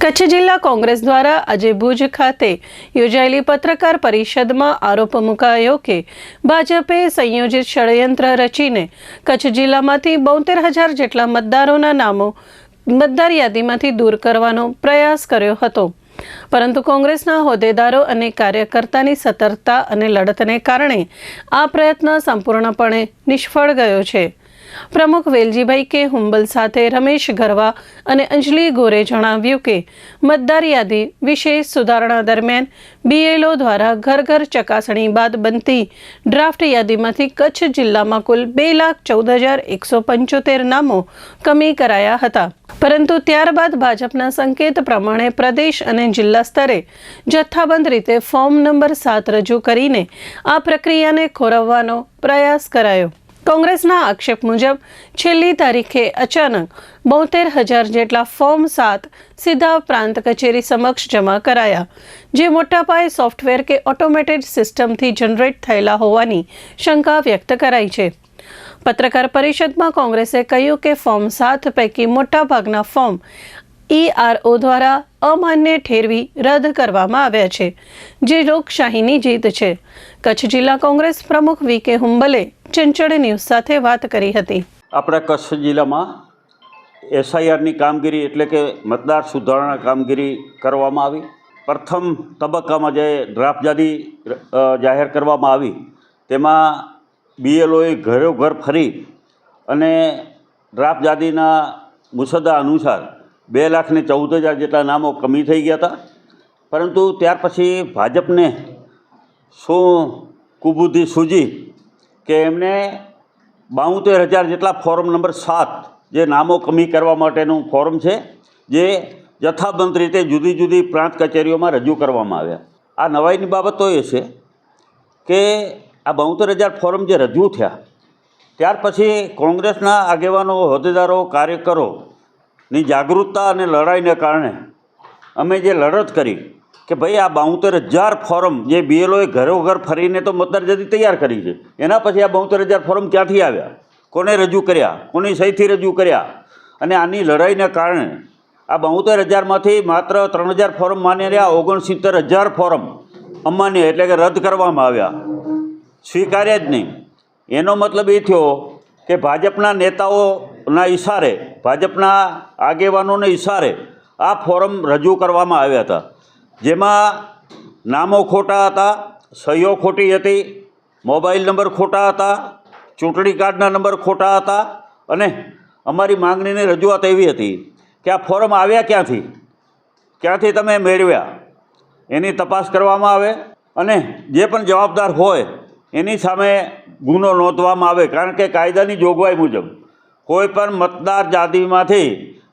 કચ્છ જિલ્લા કોંગ્રેસ દ્વારા આજે ભુજ ખાતે યોજાયેલી પત્રકાર પરિષદમાં આરોપ મુકાયો કે ભાજપે સંયોજિત ષડયંત્ર રચીને કચ્છ જિલ્લામાંથી 72,000 જેટલા મતદારોના નામો મતદાર યાદીમાંથી દૂર કરવાનો પ્રયાસ કર્યો હતો, પરંતુ કોંગ્રેસના હોદ્દેદારો અને કાર્યકર્તાની સતર્કતા અને લડતને કારણે આ પ્રયત્ન સંપૂર્ણપણે નિષ્ફળ ગયો છે। પ્રમુખ વેલજીભાઈ કે હુંબલ સાથે રમેશ ગરવા અને અંજલિ ગોરે જણાવ્યું કે મતદાર યાદી વિશેષ સુધારણા દરમિયાન બીએલઓ દ્વારા ઘર ઘર ચકાસણી બાદ બનતી ડ્રાફ્ટ યાદીમાંથી કચ્છ જિલ્લામાં કુલ 2,14,175 નામો કમી કરાયા હતા, પરંતુ ત્યારબાદ ભાજપના સંકેત પ્રમાણે પ્રદેશ અને જિલ્લા સ્તરે જથ્થાબંધ રીતે ફોર્મ નંબર 7 રજૂ કરીને આ પ્રક્રિયાને ખોરવવાનો પ્રયાસ કરાયો। કોંગ્રેસના આક્ષેપ મુજબ છેલ્લી તારીખે અચાનક 72,000 જેટલા ફોર્મ 7 સીધા પ્રાંત કચેરી સમક્ષ જમા કરાયા, જે મોટા પાયે સોફ્ટવેર કે ઓટોમેટેડ સિસ્ટમથી જનરેટ થયેલા હોવાની શંકા વ્યક્ત કરાઈ છે। પત્રકાર પરિષદમાં કોંગ્રેસે કહ્યું કે ફોર્મ 7 પૈકી મોટાભાગના ફોર્મ ERO દ્વારા અમાન્ય ઠેરવી રદ કરવામાં આવ્યા છે, જે લોકશાહીની જીત છે। કચ્છ જિલ્લા કોંગ્રેસ પ્રમુખ VK હુંબલે ચંચળ ન્યૂઝ સાથે વાત કરી હતી। આપણા કચ્છ જિલ્લામાં SIRની કામગીરી એટલે કે મતદાર સુધારણા કામગીરી કરવામાં આવી। પ્રથમ તબક્કામાં જે ડ્રાફ્ટ યાદી જાહેર કરવામાં આવી તેમાં BLOએ ઘરોઘર ફરી અને ડ્રાફ્ટ યાદીના મુસદ્દા અનુસાર 2,14,000 જેટલા નામો કમી થઈ ગયા હતા, પરંતુ ત્યાર પછી ભાજપને શું કુબુદ્ધિ સૂજી કે એમને 72,000 જેટલા ફોર્મ નંબર 7 જે નામો કમી કરવા માટેનું ફોર્મ છે, જે જથ્થાબંધ રીતે જુદી જુદી પ્રાંત કચેરીઓમાં રજૂ કરવામાં આવ્યા। આ નવાઈની બાબત તો એ છે કે આ 72,000 ફોર્મ જે રજૂ થયા ત્યાર પછી કોંગ્રેસના આગેવાનો, હોદ્દેદારો, કાર્યકરોની જાગૃતતા અને લડાઈને કારણે અમે જે લડત કરી કે ભાઈ આ 72,000 ફોર્મ જે BLOએ ઘરોઘર ફરીને તો મતદાર યાદી તૈયાર કરી છે, એના પછી આ 72,000 ફોર્મ ક્યાંથી આવ્યા, કોને રજૂ કર્યા, કોની સહીથી રજૂ કર્યા, અને આની લડાઈને કારણે આ 72,000માંથી માત્ર 3,000 ફોર્મ માન્ય રહ્યા, 69,000 ફોર્મ અમાન્ય એટલે કે રદ કરવામાં આવ્યા, સ્વીકાર્યા જ નહીં। એનો મતલબ એ થયો કે ભાજપના નેતાઓના ઇશારે, ભાજપના આગેવાનોના ઇશારે આ ફોર્મ રજૂ કરવામાં આવ્યા હતા, જેમાં નામો ખોટા હતા, સહીઓ ખોટી હતી, મોબાઈલ નંબર ખોટા હતા, ચૂંટણી કાર્ડના નંબર ખોટા હતા, અને અમારી માંગણીની રજૂઆત એવી હતી કે આ ફોર્મ આવ્યા ક્યાંથી તમે મેળવ્યા એની તપાસ કરવામાં આવે અને જે પણ જવાબદાર હોય એની સામે ગુનો નોંધવામાં આવે, કારણ કે કાયદાની જોગવાઈ મુજબ કોઈ પણ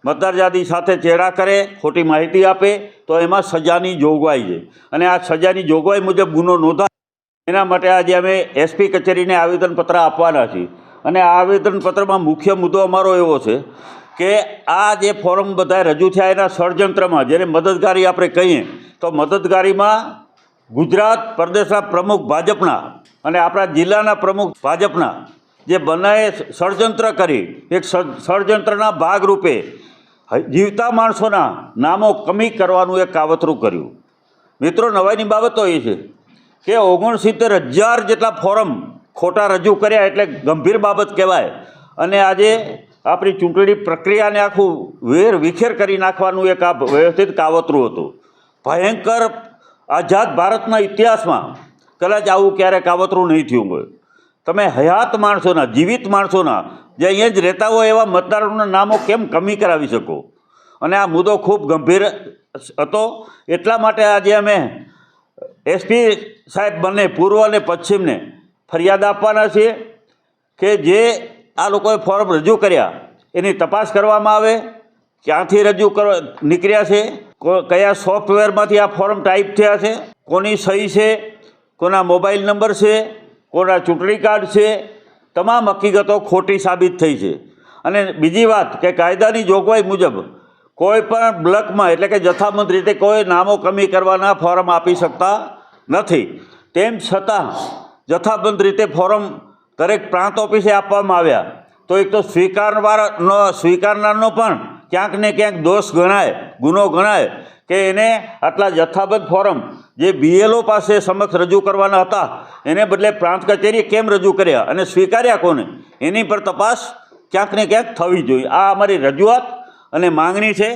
મતદાર યાદી સાથે ચેડા કરે, ખોટી માહિતી આપે તો એમાં સજાની જોગવાઈ છે, અને આ સજાની જોગવાઈ મુજબ ગુનો નોંધાય એના માટે આજે અમે SP કચેરીને આવેદનપત્ર આપવાના છીએ। અને આ આવેદનપત્રમાં મુખ્ય મુદ્દો અમારો એવો છે કે આ જે ફોર્મ બધા રજૂ થયા એના ષડયંત્રમાં, જેને મદદગારી આપણે કહીએ તો મદદગારીમાં ગુજરાત પ્રદેશના પ્રમુખ ભાજપના અને આપણા જિલ્લાના પ્રમુખ ભાજપના જે બંનેએ ષડયંત્ર કરી એક ષડયંત્રના ભાગરૂપે જીવતા માણસોના નામો કમી કરવાનું એક કાવતરું કર્યું। મિત્રો, નવાઈની બાબત તો એ છે કે 69,000 જેટલા ફોર્મ ખોટા રજૂ કર્યા એટલે ગંભીર બાબત કહેવાય, અને આજે આપણી ચૂંટણી પ્રક્રિયાને આખું વિખેર કરી નાખવાનું એક આ વ્યવસ્થિત કાવતરું હતું। ભયંકર આઝાદ ભારતના ઇતિહાસમાં કદાચ આવું ક્યારે કાવતરું નહીં થયું હોય। તમે હયાત માણસોના, જીવિત માણસોના, જે અહીંયા જ રહેતા હોય એવા મતદારોના નામો કેમ કમી કરાવી શકો? અને આ મુદ્દો ખૂબ ગંભીર હતો, એટલા માટે આજે અમે SP સાહેબ બંને પૂર્વ અને પશ્ચિમને ફરિયાદ આપવાના છીએ કે જે આ લોકોએ ફોર્મ રજૂ કર્યા એની તપાસ કરવામાં આવે, ક્યાંથી રજૂ નીકળ્યા છે, કયા સોફ્ટવેરમાંથી આ ફોર્મ ટાઈપ થયા છે, કોની સહી છે, કોના મોબાઈલ નંબર છે, કોના ચૂંટણી કાર્ડ છે, તમામ હકીકતો ખોટી સાબિત થઈ છે। અને બીજી વાત કે કાયદાની જોગવાઈ મુજબ કોઈ પણ બ્લકમાં એટલે કે જથ્થાબંધ રીતે કોઈ નામો કમી કરવાના ફોર્મ આપી શકતા નથી, તેમ છતાં જથ્થાબંધ રીતે ફોર્મ દરેક પ્રાંત ઓફિસે આપવામાં આવ્યા તો એક તો સ્વીકારનારનો પણ ક્યાંક ને ક્યાંક દોષ ગણાય, ગુનો ગણાય કે એને આટલા જથ્થાબંધ ફોર્મ જે BLO પાસે સમક્ષ રજૂ કરવાના હતા એને બદલે પ્રાંત કચેરીએ કેમ રજૂ કર્યા અને સ્વીકાર્યા કોને, એની પર તપાસ ક્યાંક ને ક્યાંક થવી જોઈએ. આ અમારી રજૂઆત અને માંગણી છે.